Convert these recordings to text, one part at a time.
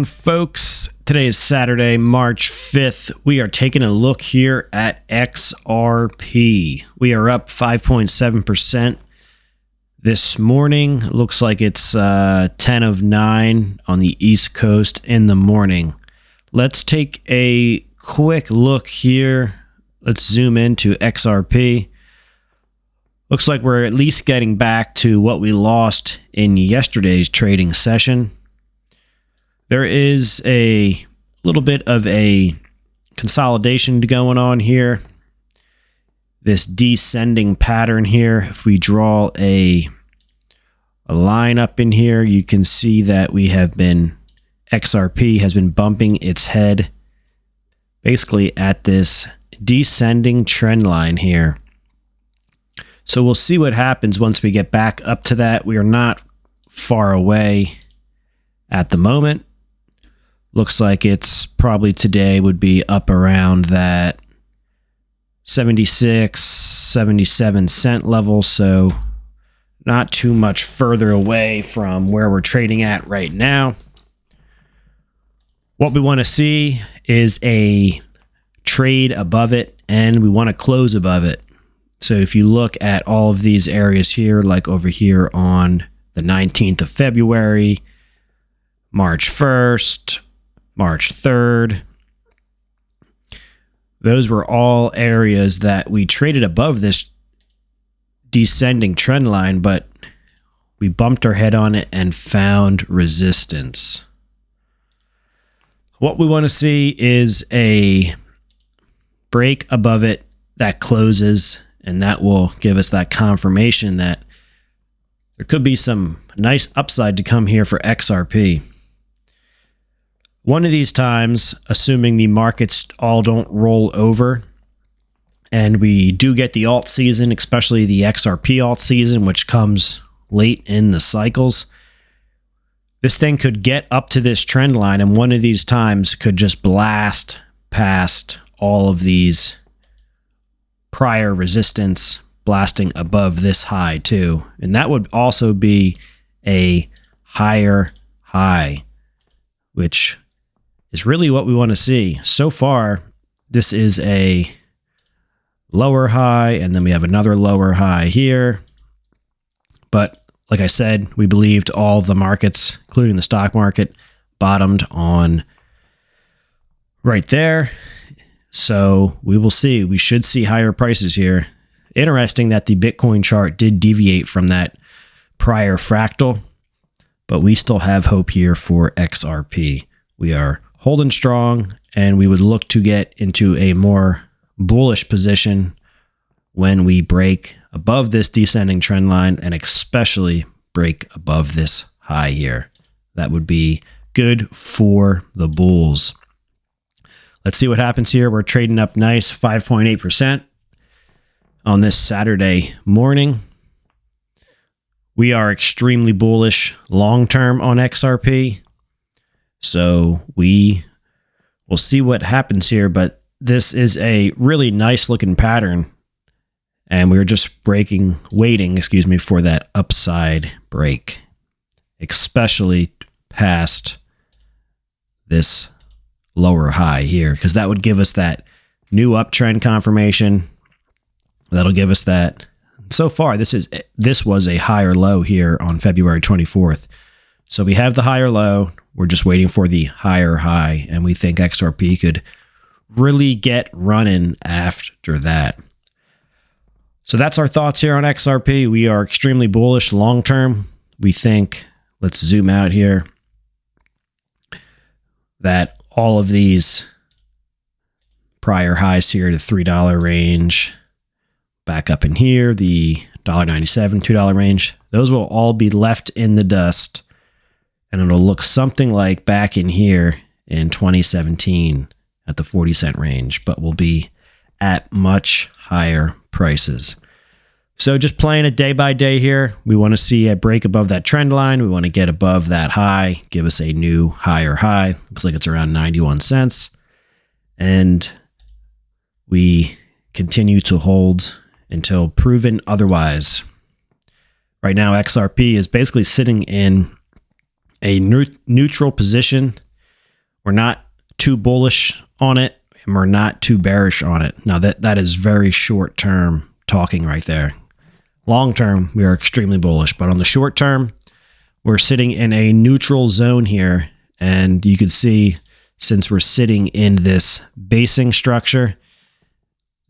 Folks, today is Saturday, March 5th. We are taking a look here at XRP. We are up 5.7% this morning. Looks like it's 10 of 9 on the East Coast in the morning. Let's take a quick look here. Let's zoom into XRP. Looks like we're at least getting back to what we lost in yesterday's trading session. There is a little bit of a consolidation going on here. This descending pattern here. If we draw a line up in here, you can see that XRP has been bumping its head basically at this descending trend line here. So we'll see what happens once we get back up to that. We are not far away at the moment. Looks like it's probably today would be up around that 76, 77 cent level. So not too much further away from where we're trading at right now. What we want to see is a trade above it, and we want to close above it. So if you look at all of these areas here, like over here on the 19th of February, March 1st, March 3rd, those were all areas that we traded above this descending trend line, but we bumped our head on it and found resistance. What we want to see is a break above it that closes, and that will give us that confirmation that there could be some nice upside to come here for XRP. One of these times, assuming the markets all don't roll over and we do get the alt season, especially the XRP alt season, which comes late in the cycles, this thing could get up to this trend line, and one of these times could just blast past all of these prior resistance, blasting above this high too. And that would also be a higher high, which is really what we want to see. So far, this is a lower high, and then we have another lower high here. But like I said, we believed all the markets, including the stock market, bottomed on right there. So we will see. We should see higher prices here. Interesting that the Bitcoin chart did deviate from that prior fractal, but we still have hope here for XRP. We are holding strong, and we would look to get into a more bullish position when we break above this descending trend line, and especially break above this high here. That would be good for the bulls. Let's see what happens here. We're trading up nice, 5.8% on this Saturday morning. We are extremely bullish long-term on XRP. So we will see what happens here, but this is a really nice looking pattern, and we're just waiting, for that upside break, especially past this lower high here, because that would give us that new uptrend confirmation. That'll give us that. So far, this was a higher low here on February 24th. So we have the higher low. We're just waiting for the higher high, and we think XRP could really get running after that. So that's our thoughts here on XRP. We are extremely bullish long term. We think, let's zoom out here, that all of these prior highs here, the $3 range, back up in here, the $1.97, $2 range, those will all be left in the dust. And it'll look something like back in here in 2017 at the 40-cent range, but will be at much higher prices. So just playing it day by day here. We want to see a break above that trend line. We want to get above that high, give us a new higher high. Looks like it's around 91 cents. And we continue to hold until proven otherwise. Right now, XRP is basically sitting in a neutral position. We're not too bullish on it, and we're not too bearish on it. Now that is very short term talking right there. Long term, we are extremely bullish, but on the short term, we're sitting in a neutral zone here, and you can see, since we're sitting in this basing structure,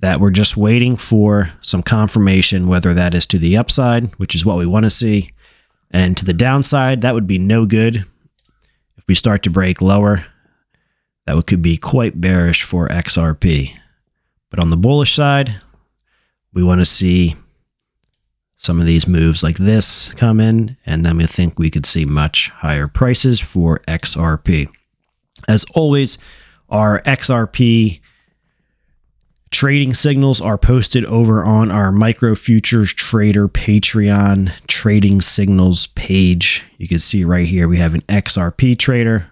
that we're just waiting for some confirmation, whether that is to the upside, which is what we want to see, and to the downside. That would be no good. If we start to break lower, that could be quite bearish for XRP. But on the bullish side, we want to see some of these moves like this come in, and then we think we could see much higher prices for XRP. As always, our XRP trading signals are posted over on our Micro Futures Trader Patreon trading signals page. You can see right here we have an XRP trader.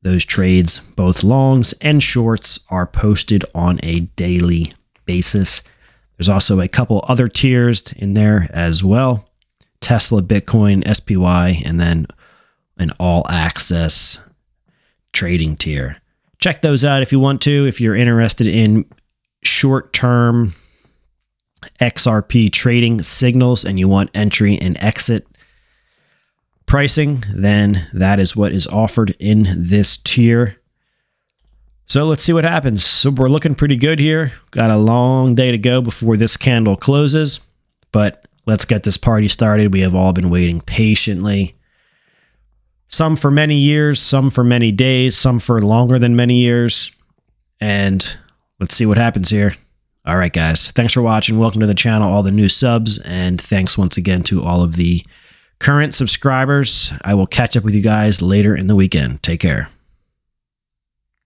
Those trades, both longs and shorts, are posted on a daily basis. There's also a couple other tiers in there as well. Tesla, Bitcoin, SPY, and then an all access trading tier. Check those out if you want to. If you're interested in short-term XRP trading signals and you want entry and exit pricing, then that is what is offered in this tier. So let's see what happens. So we're looking pretty good here. Got a long day to go before this candle closes, but let's get this party started. We have all been waiting patiently. Some for many years, some for many days, some for longer than many years. And let's see what happens here. All right, guys. Thanks for watching. Welcome to the channel, all the new subs. And thanks once again to all of the current subscribers. I will catch up with you guys later in the weekend. Take care.